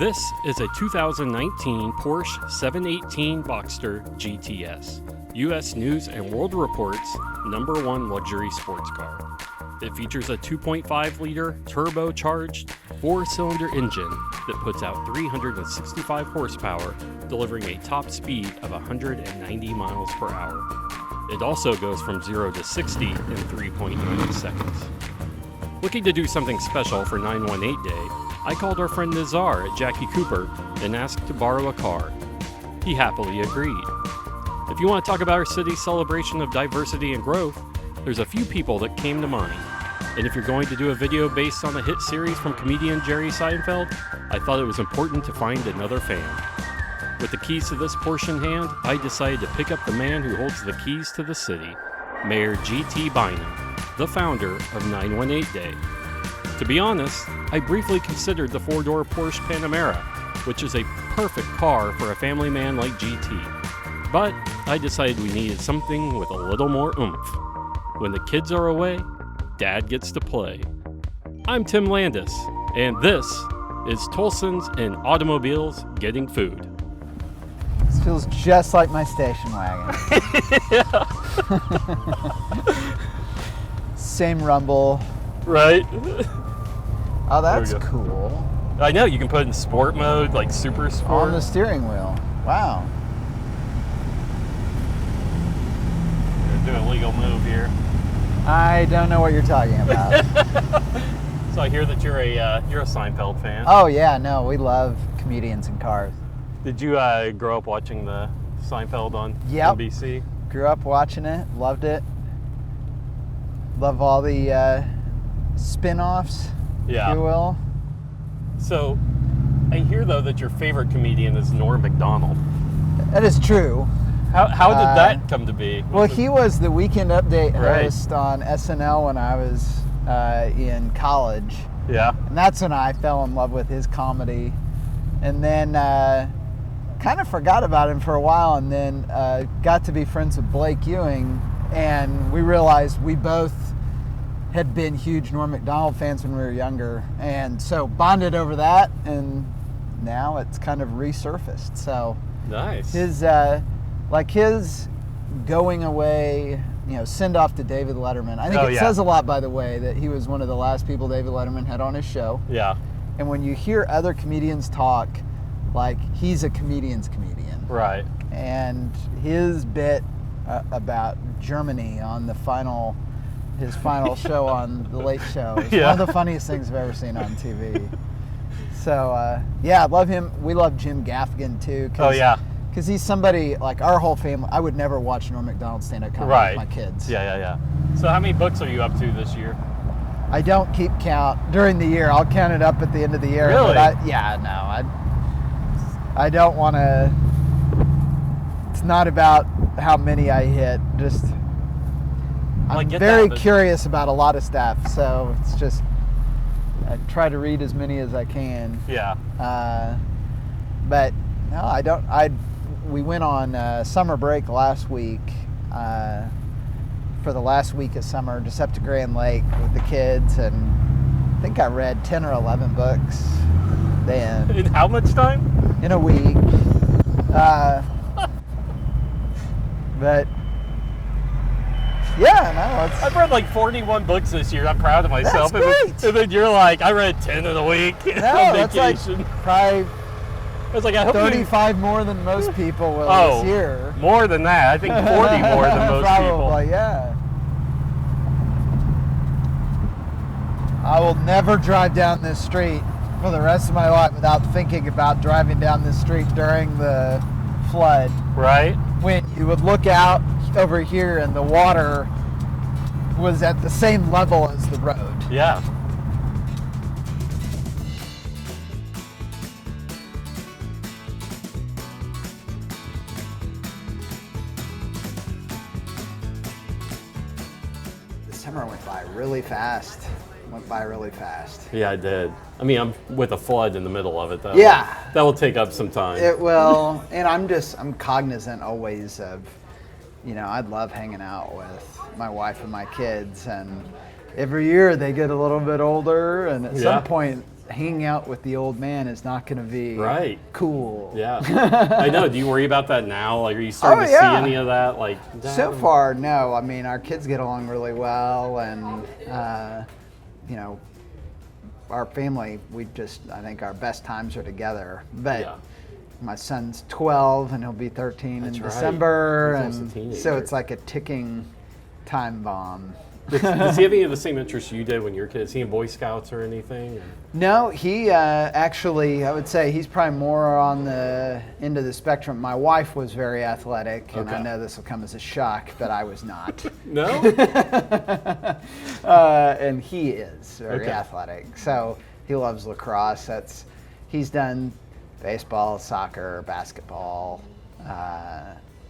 This is a 2019 Porsche 718 Boxster GTS, U.S. News and World Report's #1 luxury sports car. It features a 2.5-liter turbocharged 4-cylinder engine that puts out 365 horsepower, delivering a top speed of 190 miles per hour. It also goes from 0 to 60 in 3.9 seconds. Looking to do something special for 918 Day, I called our friend Nazar at Jackie Cooper and asked to borrow a car. He happily agreed. If you want to talk about our city's celebration of diversity and growth, there's a few people that came to mind. And if you're going to do a video based on a hit series from comedian Jerry Seinfeld, I thought it was important to find another fan. With the keys to this Porsche in hand, I decided to pick up the man who holds the keys to the city, Mayor GT Bynum, the founder of 918 Day. To be honest, I briefly considered the 4-door Porsche Panamera, which is a perfect car for a family man like GT. But I decided we needed something with a little more oomph. When the kids are away, Dad gets to play. I'm Tim Landis, and this is Tulsans and Automobiles Getting Food. This feels just like my station wagon. Same rumble. Right? Oh, that's cool. I know, you can put it in sport mode, like super sport. On the steering wheel. Wow. Do a legal move here. I don't know what you're talking about. So I hear that you're a Seinfeld fan. Oh yeah, no, we love comedians and cars. Did you grow up watching the Seinfeld on NBC? Grew up watching it, loved it. Love all the spin-offs, if you will. So I hear though that your favorite comedian is Norm Macdonald. That is true. How did that come to be? Well, he was the Weekend Update host on SNL when I was in college. Yeah. And that's when I fell in love with his comedy. And then kind of forgot about him for a while, and then got to be friends with Blake Ewing, and we realized we both had been huge Norm Macdonald fans when we were younger, and so bonded over that, and now it's kind of resurfaced. So nice. His his going away, send off to David Letterman. I think says a lot, by the way, that he was one of the last people David Letterman had on his show. Yeah. And when you hear other comedians talk, like, he's a comedian's comedian. Right. And his bit about Germany on his final show on The Late Show is one of the funniest things I've ever seen on TV. So, I love him. We love Jim Gaffigan, too. Because he's somebody, like, our whole family, I would never watch Norm Macdonald stand-up comedy with my kids. Yeah. So how many books are you up to this year? I don't keep count during the year. I'll count it up at the end of the year. Really? But I don't want to. It's not about how many I hit. Just I'm very curious about a lot of stuff. So it's just I try to read as many as I can. Yeah. But no, I don't. We went on summer break last week. For the last week of summer, just up to Grand Lake with the kids, and I think I read 10 or 11 books then. In how much time? In a week. But I've read like 41 books this year. I'm proud of myself. That's great. And then you're like, I read 10 in a week on that's vacation. like probably I was like, I hope 35 more than most people will this year. More than that. I think 40 more than most people. Probably, yeah. I will never drive down this street for the rest of my life without thinking about driving down this street during the flood. Right. When you would look out over here and the water was at the same level as the road. Yeah. Summer went by really fast. Yeah, I did. I mean, I'm with a flood in the middle of it, though. Yeah. That will take up some time. It will. And I'm cognizant always of, I'd love hanging out with my wife and my kids. And every year they get a little bit older. And at some point, hanging out with the old man is not going to be Right. cool. Yeah. I know. Do you worry about that now? Like, are you starting to see any of that? Like, So far, no. I mean, our kids get along really well, and you know, our family, I think our best times are together. But my son's 12 and he'll be 13 in December, and so it's like a ticking time bomb. Does he have any of the same interests you did when you were kids? Is he in Boy Scouts or anything? Or? No, he actually, I would say he's probably more on the end of the spectrum. My wife was very athletic, and I know this will come as a shock, but I was not. No? And he is very athletic. So he loves lacrosse. He's done baseball, soccer, basketball,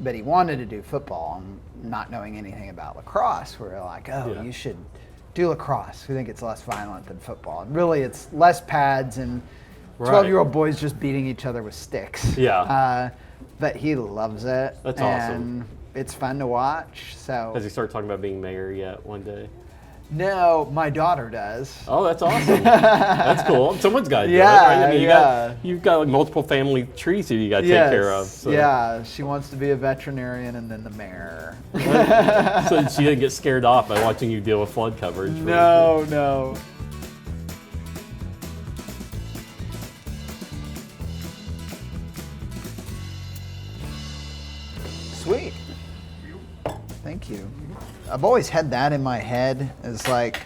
but he wanted to do football, and not knowing anything about lacrosse, we were like, you should do lacrosse. We think it's less violent than football. And really, it's less pads and 12-year-old boys just beating each other with sticks. Yeah. But he loves it. That's and it's fun to watch. So has he started talking about being mayor yet one day? No, my daughter does. Oh, that's awesome. That's cool. Someone's got to do it, right? I mean, you've got like multiple family trees that you got to take care of. So. Yeah, she wants to be a veterinarian and then the mayor. So she didn't get scared off by watching you deal with flood coverage. No. Sweet. Thank you. I've always had that in my head as like,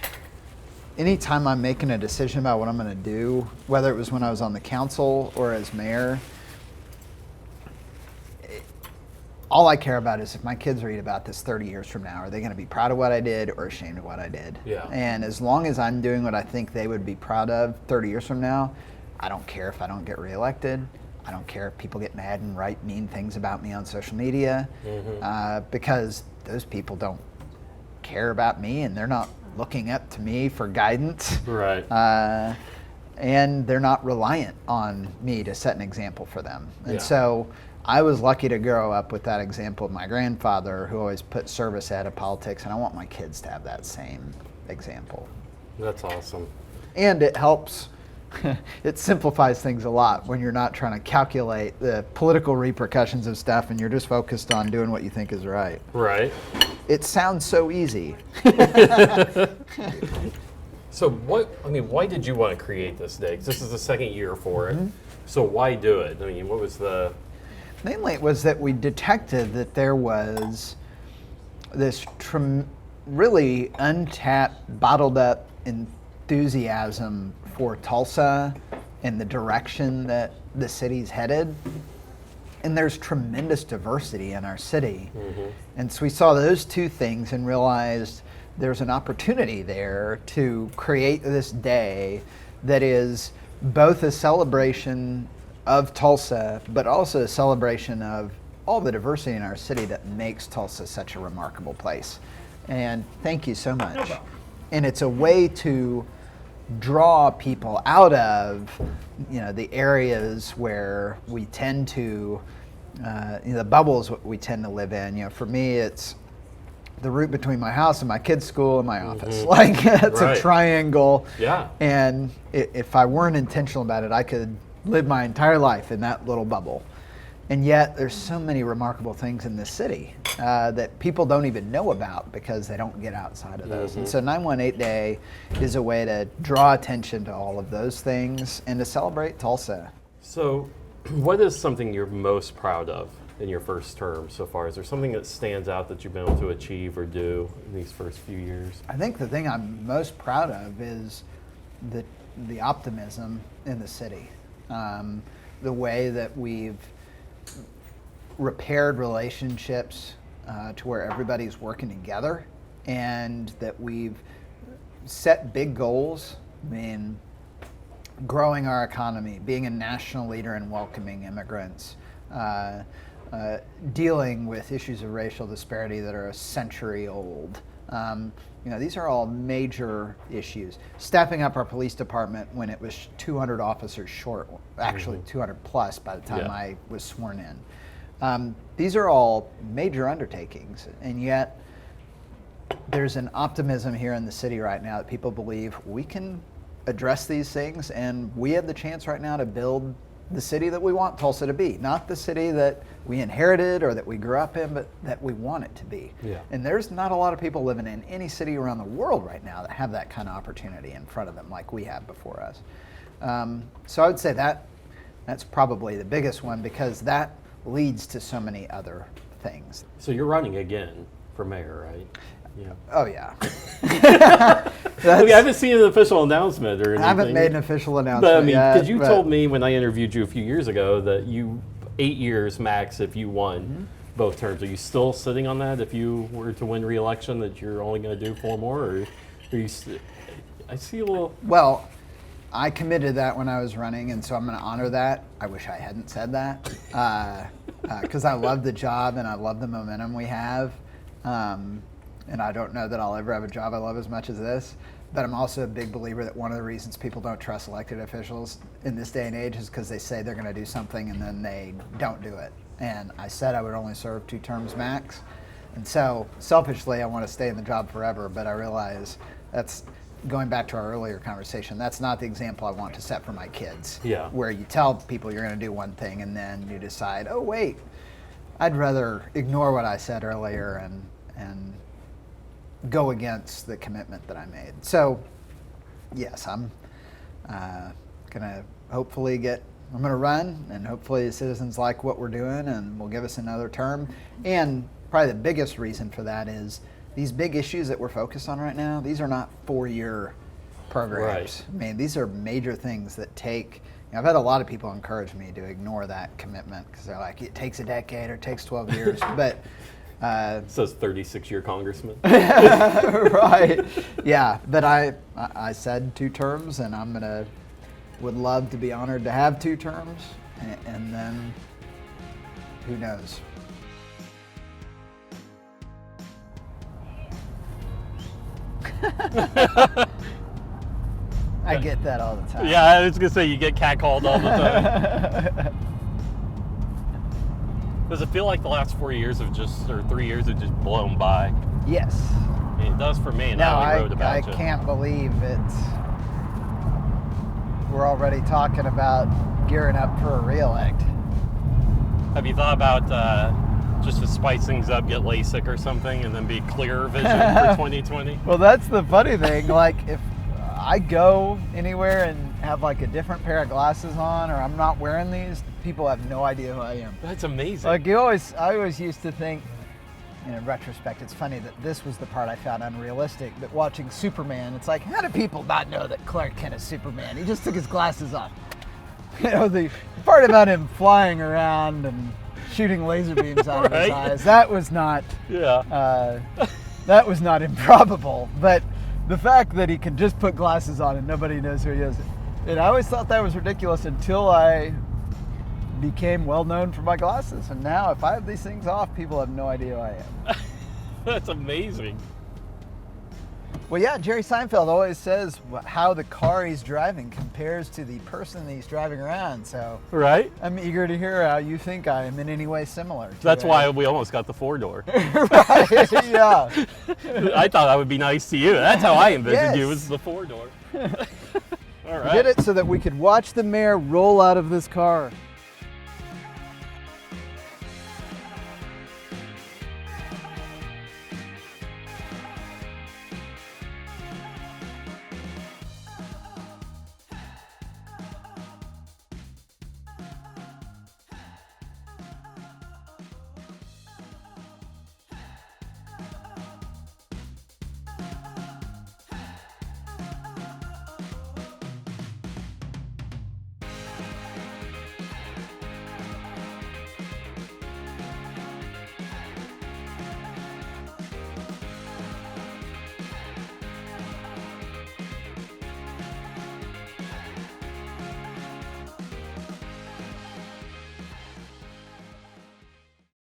anytime I'm making a decision about what I'm going to do, whether it was when I was on the council or as mayor, all I care about is if my kids read about this 30 years from now, are they going to be proud of what I did or ashamed of what I did? Yeah. And as long as I'm doing what I think they would be proud of 30 years from now, I don't care if I don't get reelected. I don't care if people get mad and write mean things about me on social media, because those people don't care about me and they're not looking up to me for guidance. Right. And they're not reliant on me to set an example for them. And so I was lucky to grow up with that example of my grandfather, who always put service ahead of politics, and I want my kids to have that same example. That's awesome. And it helps. It simplifies things a lot when you're not trying to calculate the political repercussions of stuff and you're just focused on doing what you think is right. Right. It sounds so easy. So why did you want to create this day? 'Cause this is the second year for it. So why do it? I mean, what was the... Mainly it was that we detected that there was this really untapped, bottled up enthusiasm for Tulsa and the direction that the city's headed. And there's tremendous diversity in our city. And so we saw those two things and realized there's an opportunity there to create this day that is both a celebration of Tulsa, but also a celebration of all the diversity in our city that makes Tulsa such a remarkable place. And thank you so much. And it's a way to draw people out of, the areas where we tend to, the bubbles we tend to live in. For me, it's the route between my house and my kids' school and my office. Like, it's a triangle. Yeah. And if I weren't intentional about it, I could live my entire life in that little bubble. And yet there's so many remarkable things in this city that people don't even know about because they don't get outside of those. And so 918 Day is a way to draw attention to all of those things and to celebrate Tulsa. So what is something you're most proud of in your first term so far? Is there something that stands out that you've been able to achieve or do in these first few years? I think the thing I'm most proud of is the optimism in the city. The way that we've repaired relationships to where everybody's working together, and that we've set big goals. I mean, growing our economy, being a national leader in welcoming immigrants, dealing with issues of racial disparity that are a century old. These are all major issues. Stepping up our police department when it was 200 officers short, actually 200 plus by the time I was sworn in. These are all major undertakings, and yet there's an optimism here in the city right now that people believe we can address these things, and we have the chance right now to build the city that we want Tulsa to be. Not the city that we inherited or that we grew up in, but that we want it to be. Yeah. And there's not a lot of people living in any city around the world right now that have that kind of opportunity in front of them like we have before us. So I would say that's probably the biggest one, because that leads to so many other things. So you're running again for mayor, right? Yeah. Oh yeah. I haven't seen an official announcement or anything. I haven't made an official announcement But I mean, yet, because you told me when I interviewed you a few years ago that 8 years max if you won both terms. Are you still sitting on that if you were to win re-election, that you're only going to do 4 more? Or are you I see a little... Well, I committed that when I was running, and so I'm going to honor that. I wish I hadn't said that, because I love the job and I love the momentum we have. And I don't know that I'll ever have a job I love as much as this, but I'm also a big believer that one of the reasons people don't trust elected officials in this day and age is because they say they're going to do something and then they don't do it. And I said I would only serve 2 terms max. And so selfishly, I want to stay in the job forever, but I realize that's, going back to our earlier conversation, that's not the example I want to set for my kids. Yeah. Where you tell people you're going to do one thing and then you decide, oh wait, I'd rather ignore what I said earlier and go against the commitment that I made. So yes, I'm gonna run, and hopefully the citizens like what we're doing and will give us another term. And probably the biggest reason for that is these big issues that we're focused on right now, these are not 4-year programs. Right. I mean, these are major things that take, I've had a lot of people encourage me to ignore that commitment because they're like, it takes a decade or it takes 12 years. But it says 36-year congressman. right. Yeah, but I said 2 terms, and would love to be honored to have 2 terms, and then who knows. I get that all the time. Yeah, I was gonna say you get catcalled all the time. Does it feel like the last 4 years or 3 years have just blown by? Yes. It does for me, and No, I only wrote about I it. can't believe it. We're already talking about gearing up for a re-elect. Have you thought about just to spice things up, get LASIK or something, and then be clearer vision for 2020? Well, that's the funny thing. Like, if I go anywhere and have like a different pair of glasses on, or I'm not wearing these, people have no idea who I am. That's amazing. Like I always used to think, in retrospect, it's funny that this was the part I found unrealistic, but watching Superman, it's like, how do people not know that Clark Kent is Superman? He just took his glasses off. You know, the part about him flying around and shooting laser beams out of his eyes, that was not that was not improbable. But the fact that he can just put glasses on and nobody knows who he is, and I always thought that was ridiculous until I became well known for my glasses, and now if I have these things off, people have no idea who I am. That's amazing. Well, yeah, Jerry Seinfeld always says how the car he's driving compares to the person that he's driving around. So Right? I'm eager to hear how you think I am in any way similar to That's it. why we almost got the 4-door. Right, yeah. I thought that would be nice to you. That's how I envisioned you, Yes. was the 4-door. All We right. did it so that we could watch the mayor roll out of this car.